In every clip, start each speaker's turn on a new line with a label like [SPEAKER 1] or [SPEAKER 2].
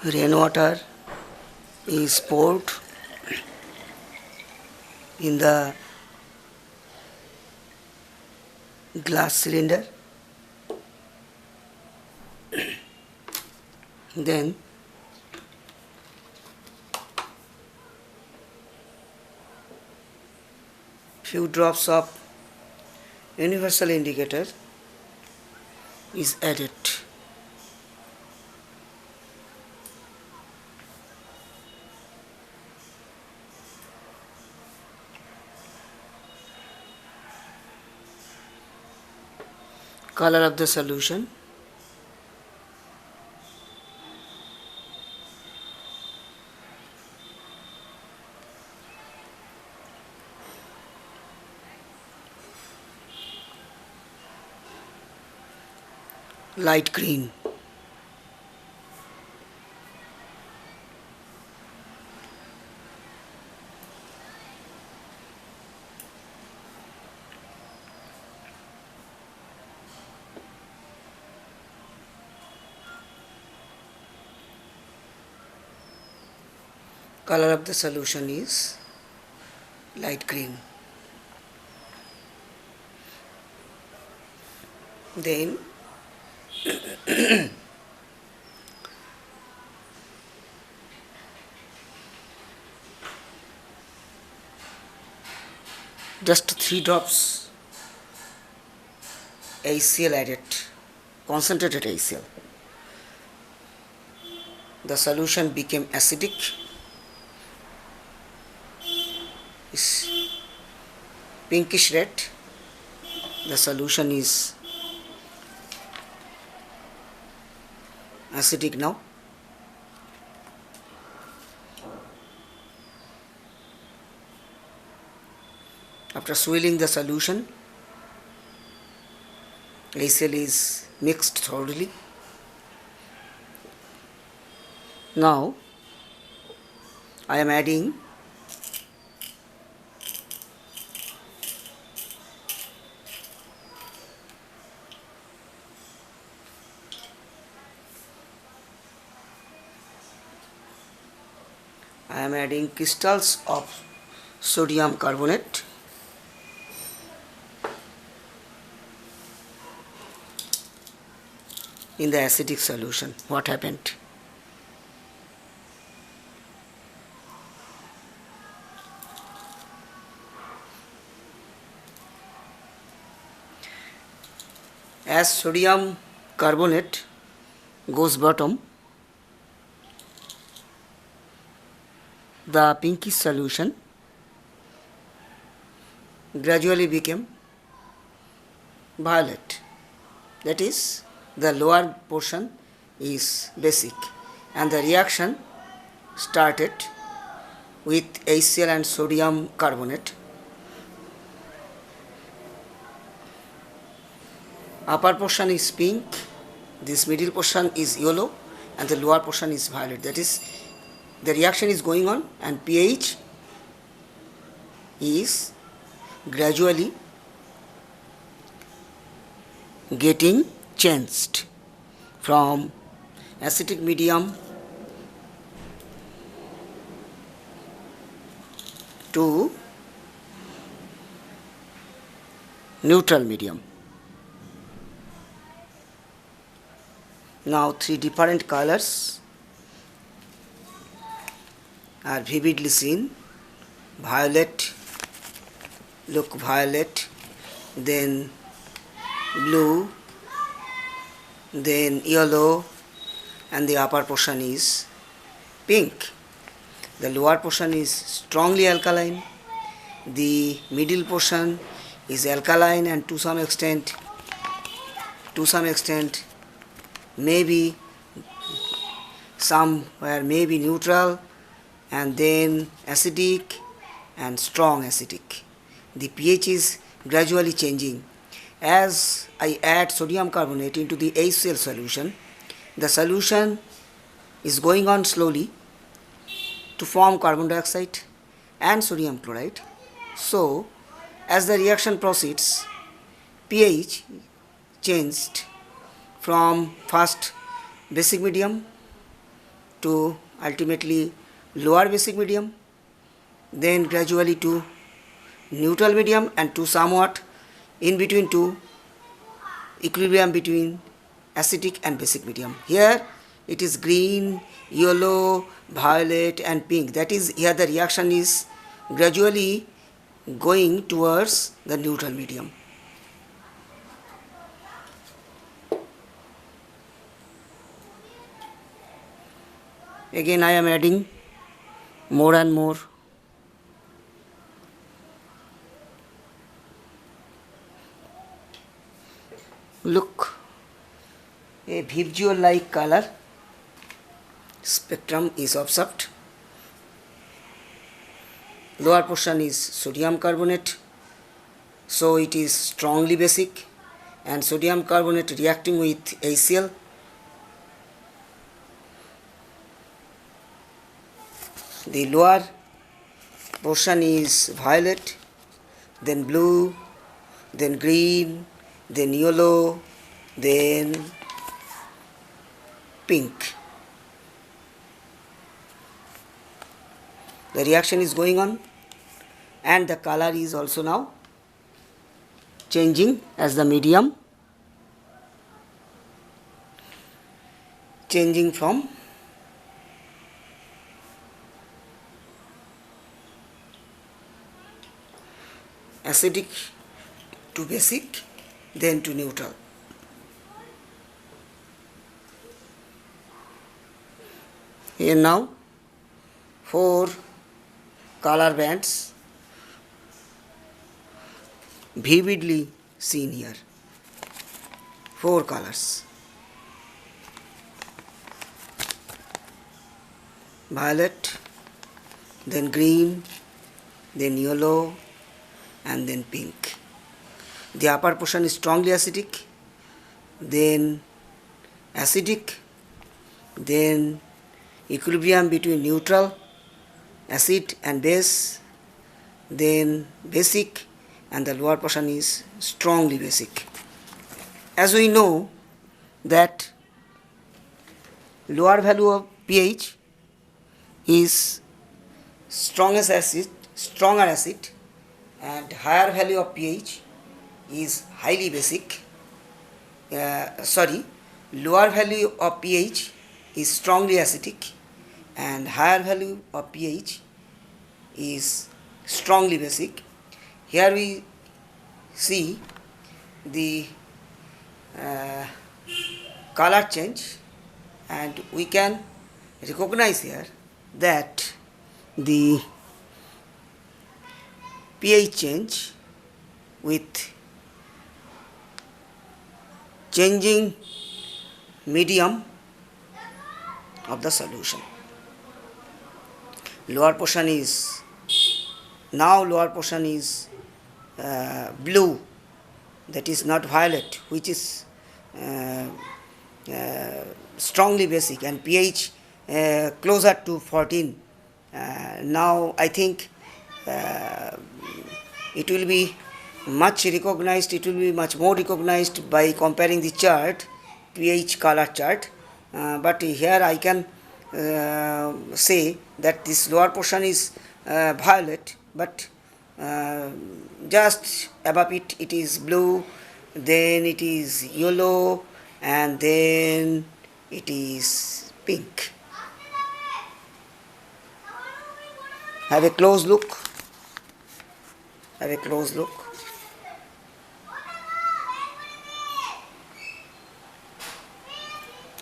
[SPEAKER 1] Rainwater is poured in the glass cylinder. Then few drops of universal indicator is added. Color of the solution light green. Color of the solution is light green. Then just 3 drops HCl added, concentrated HCl. The solution became acidic, is pinkish red. The solution is acidic now. After swirling the solution, HCl is mixed thoroughly. Now I am adding crystals of sodium carbonate. In the acidic solution. What happened? As sodium carbonate goes bottom, the pinkish solution gradually became violet. That is, the lower portion is basic, and the reaction started with HCl and sodium carbonate. Upper portion is pink, this middle portion is yellow, and the lower portion is violet. That is, the reaction is going on and pH is gradually getting changed from acidic medium to neutral medium. Now 3 different colors are vividly seen. Violet, look violet, then blue, then yellow, and the upper portion is pink. The lower portion is strongly alkaline, the middle portion is alkaline, and to some extent maybe somewhere maybe neutral, and then acidic and strong acidic. The pH is gradually changing. As I add sodium carbonate into the HCl solution, the solution is going on slowly to form carbon dioxide and sodium chloride. So, as the reaction proceeds, pH changed from first basic medium to ultimately lower basic medium, then gradually to neutral medium, and to somewhat in between to equilibrium between acidic and basic medium. Here it is green, yellow, violet and pink. That is, here the reaction is gradually going towards the neutral medium. Again I am adding more and more. Look, a visual like color spectrum is observed. Lower portion is sodium carbonate, so it is strongly basic, and sodium carbonate reacting with HCl. The lower portion is violet, then blue, then green, then yellow, then pink. The reaction is going on, and the color is also now changing as the medium changing from acidic to basic, then to neutral. Here now 4 color bands vividly seen here. 4 colors: violet, then green, then yellow, and then pink. The upper portion is strongly acidic, then acidic, then equilibrium between neutral, acid and base, then basic, and the lower portion is strongly basic. As we know that lower value of pH is strongest acid, stronger acid, and higher value of pH is highly basic. Lower value of pH is strongly acidic, and higher value of pH is strongly basic. Here we see the color change, and we can recognize here that the pH change with changing medium of the solution. Lower portion is blue, that is not violet, which is strongly basic, and pH closer to 14. Now I think it will be much more recognized by comparing the chart, pH color chart, but here I can say that this lower portion is violet, but just above it is blue, then it is yellow, and then it is pink. Have a close look.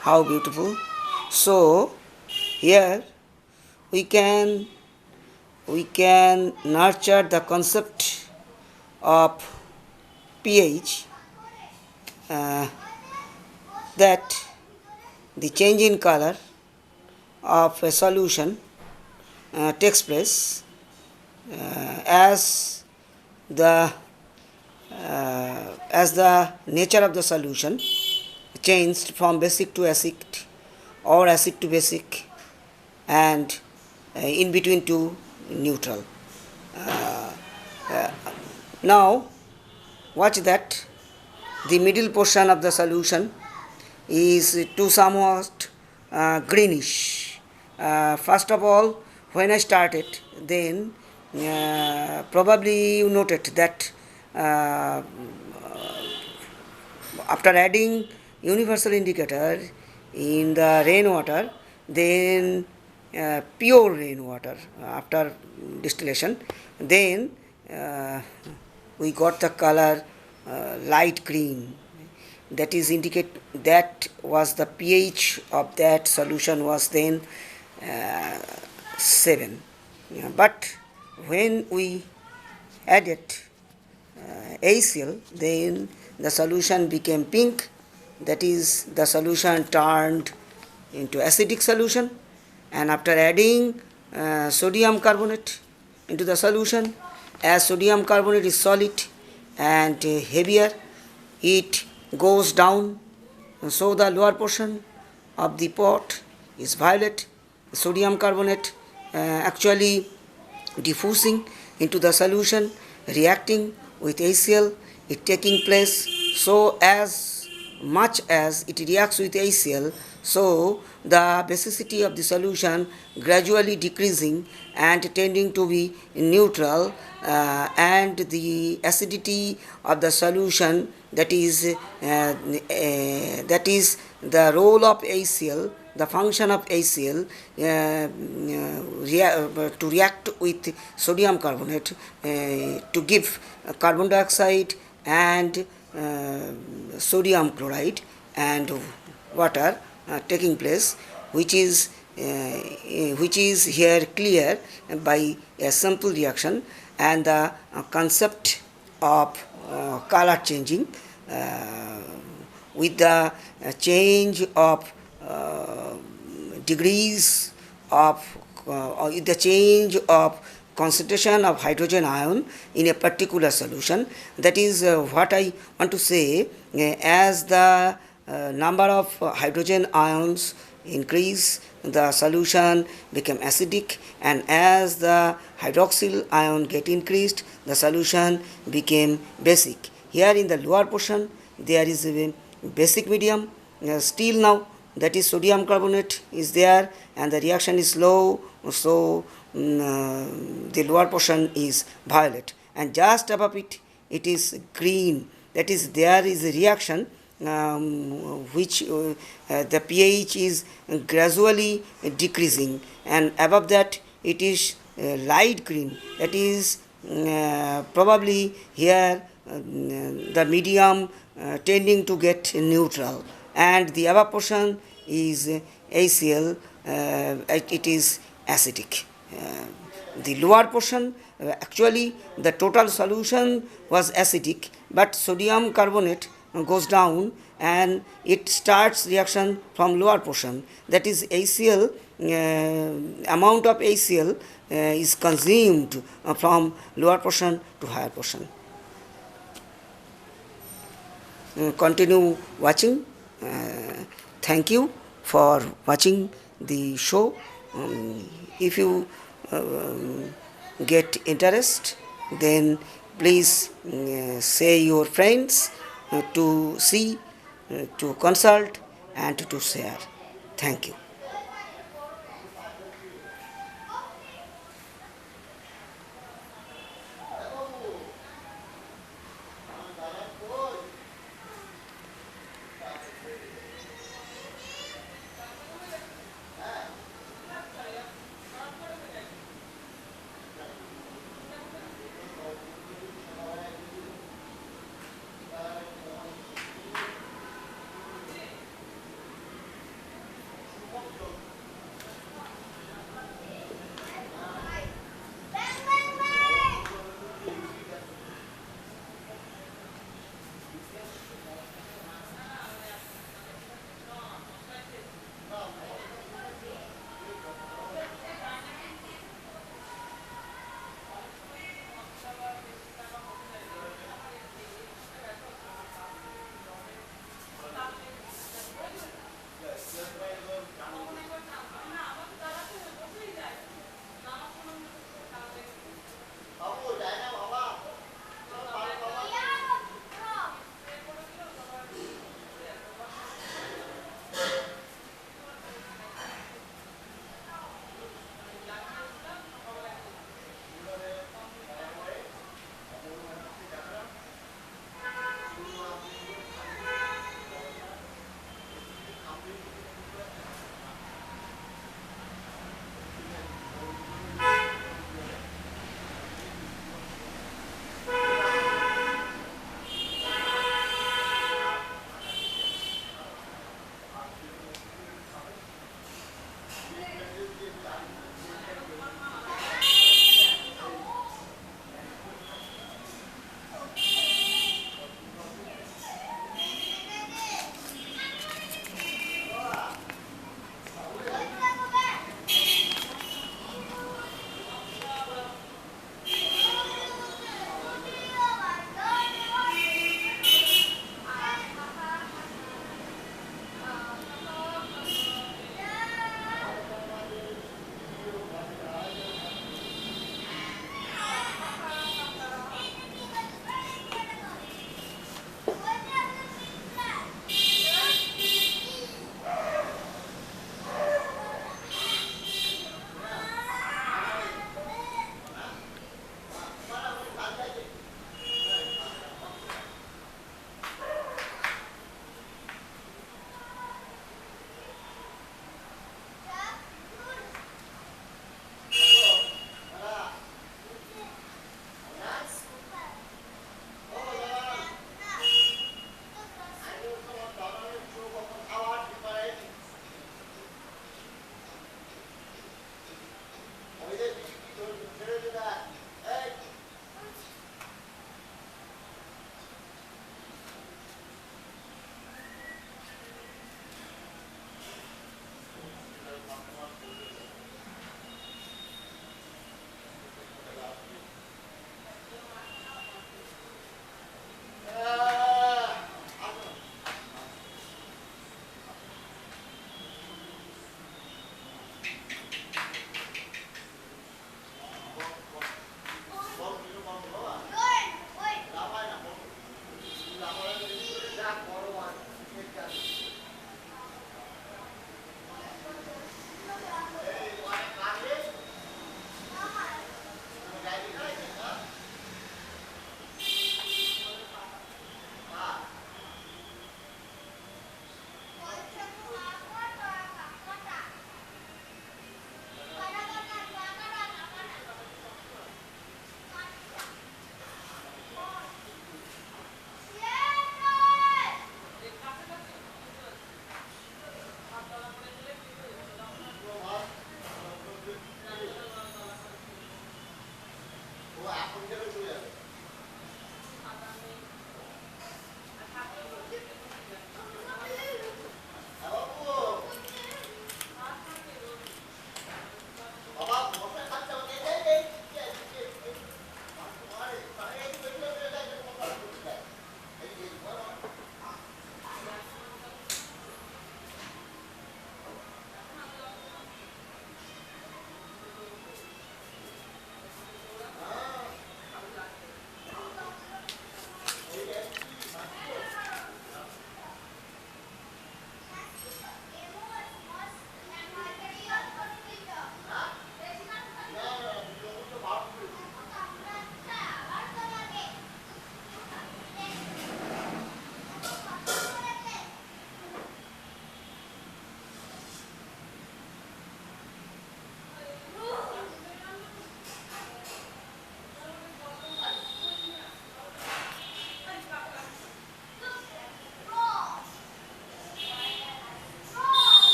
[SPEAKER 1] How beautiful. So here we can nurture the concept of pH, that the change in color of a solution takes place as the nature of the solution changed from basic to acid or acid to basic, and in between to neutral. Now watch that the middle portion of the solution is to somewhat greenish, First of all, when I started, then probably you noted that uh, after adding universal indicator in the rainwater, then pure rainwater after distillation, then uh, we got the color light green. That is indicate that was the pH of that solution was then uh, 7. But when we added ACL, then the solution became pink. That is, the solution turned into acidic solution. And after adding sodium carbonate into the solution, as sodium carbonate is solid and heavier, it goes down. So the lower portion of the pot is violet. Sodium carbonate actually diffusing into the solution, reacting with ACL, it taking place. So as much as it reacts with ACL, so the basicity of the solution gradually decreasing and tending to be neutral, and the acidity of the solution, that is the role of ACL, the function of ACL to react with sodium carbonate to give carbon dioxide and sodium chloride and water taking place, which is here clear by a simple reaction, and the concept of color changing with the change of degrees of the change of concentration of hydrogen ion in a particular solution. That is what I want to say. As the number of hydrogen ions increase, the solution become acidic, and as the hydroxyl ion get increased, the solution became basic. Here in the lower portion there is a basic medium, still now, that is sodium carbonate is there, and the reaction is slow, so the lower portion is violet, and just above it, it is green. That is, there is a reaction which the pH is gradually decreasing, and above that it is light green. That is probably here the medium tending to get neutral, and the above portion is ACL, it is acidic. The lower portion, actually the total solution was acidic, but sodium carbonate goes down and it starts reaction from lower portion. That is ACL, amount of ACL is consumed from lower portion to higher portion. Continue watching. Thank you for watching the show. If you get interest, then please say your friends to see, to consult, and to share. Thank you.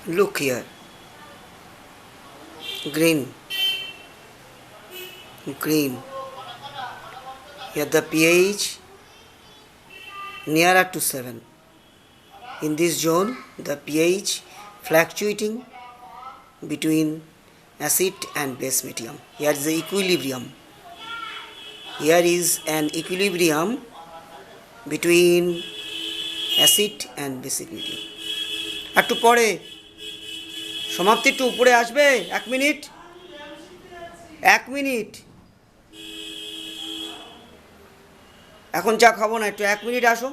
[SPEAKER 1] Look here. Green. Green. Here the pH nearer to 7. In this zone, the pH fluctuating between acid and base medium. Here is the equilibrium. Here is an equilibrium between acid and basic medium. একটু পরে সমাপ্তি, একটু উপরে আসবে, 1 minute, 1 minute. এখন চা খাবো না, একটু 1 মিনিট আসো।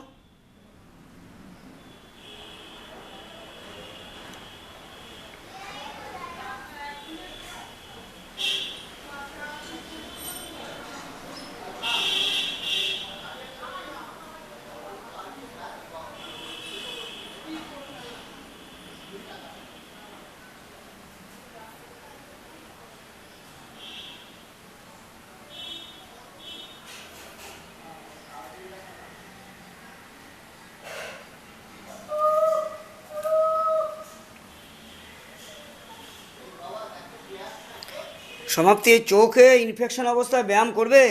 [SPEAKER 1] সমাপ্তি, চোখে ইনফেকশন অবস্থায় ব্যায়াম করবে?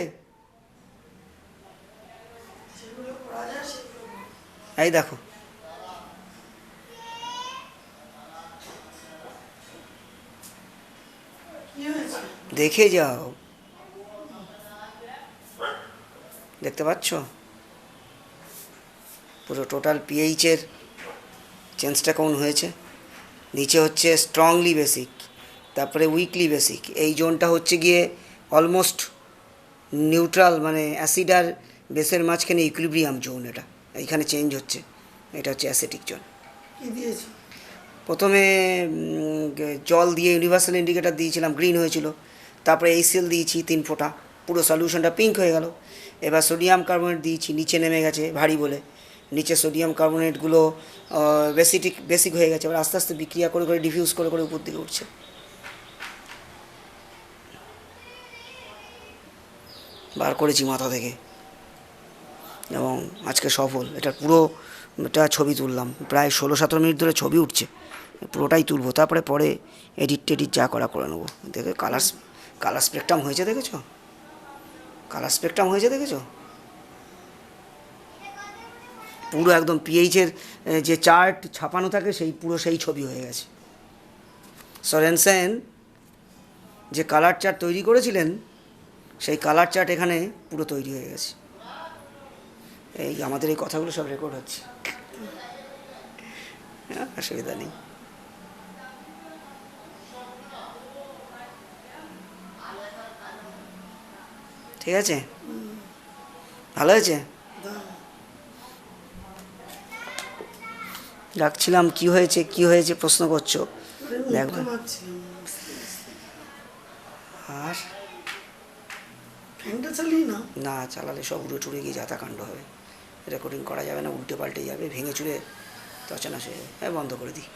[SPEAKER 1] এই দেখো, দেখে যাও, দেখতে পাচ্ছ পুরো টোটাল পিএইচের চেঞ্জটা কেমন হয়েছে। নিচে হচ্ছে স্ট্রংলি বেসিক, তারপরে উইকলি বেসিক, এই জোনটা হচ্ছে গিয়ে অলমোস্ট নিউট্রাল, মানে অ্যাসিড আর বেসের মাঝখানে ইকুইলিব্রিয়াম জোন, এটা এইখানে চেঞ্জ হচ্ছে, এটা হচ্ছে অ্যাসিটিক জোন। প্রথমে জল দিয়ে ইউনিভার্সাল ইন্ডিকেটার দিয়েছিলাম, গ্রিন হয়েছিল, তারপরে এইচসিএল দিয়েছি 3 ফোঁটা, পুরো সলিউশনটা পিঙ্ক হয়ে গেল। এবার সোডিয়াম কার্বনেট দিয়েছি, নিচে নেমে গেছে ভারী বলে, নিচে সোডিয়াম কার্বনেটগুলো বেসিক হয়ে গেছে, এবার আস্তে আস্তে বিক্রিয়া করে করে ডিফিউজ করে করে উপর দিকে উঠছে। বার করেছি মাথা থেকে এবং আজকে সফল। এটার পুরোটা ছবি তুললাম, প্রায় 16-17 মিনিট ধরে ছবি উঠছে, পুরোটাই তুলবো, তারপরে পরে এডিট যা করে নেবো। দেখে কালার স্পেকট্রাম হয়েছে, দেখেছো? কালার স্পেকট্রাম হয়েছে, দেখেছো? পুরো একদম পিএইচের যে চার্ট ছাপানো থাকে সেই ছবি হয়ে গেছে। সরেনসেন যে কালার চার্ট তৈরি করেছিলেন, সেই কালার চার্ট এখানে পুরো তৈরি হয়ে গেছে। এই আমাদের এই কথাগুলো সব রেকর্ড হচ্ছে, অসুবিধা নেই। ঠিক আছে, ভালো হয়েছে। ডাকছিলাম কি হয়েছে প্রশ্ন করছো, দেখবে। আর না চালালে সব উড়ে টুড়ে গিয়ে যাতাকাণ্ড হবে, রেকর্ডিং করা যাবে না, উল্টে পাল্টে যাবে, ভেঙে চুরে তছনছ হয়ে যাবে। বন্ধ করে দিই।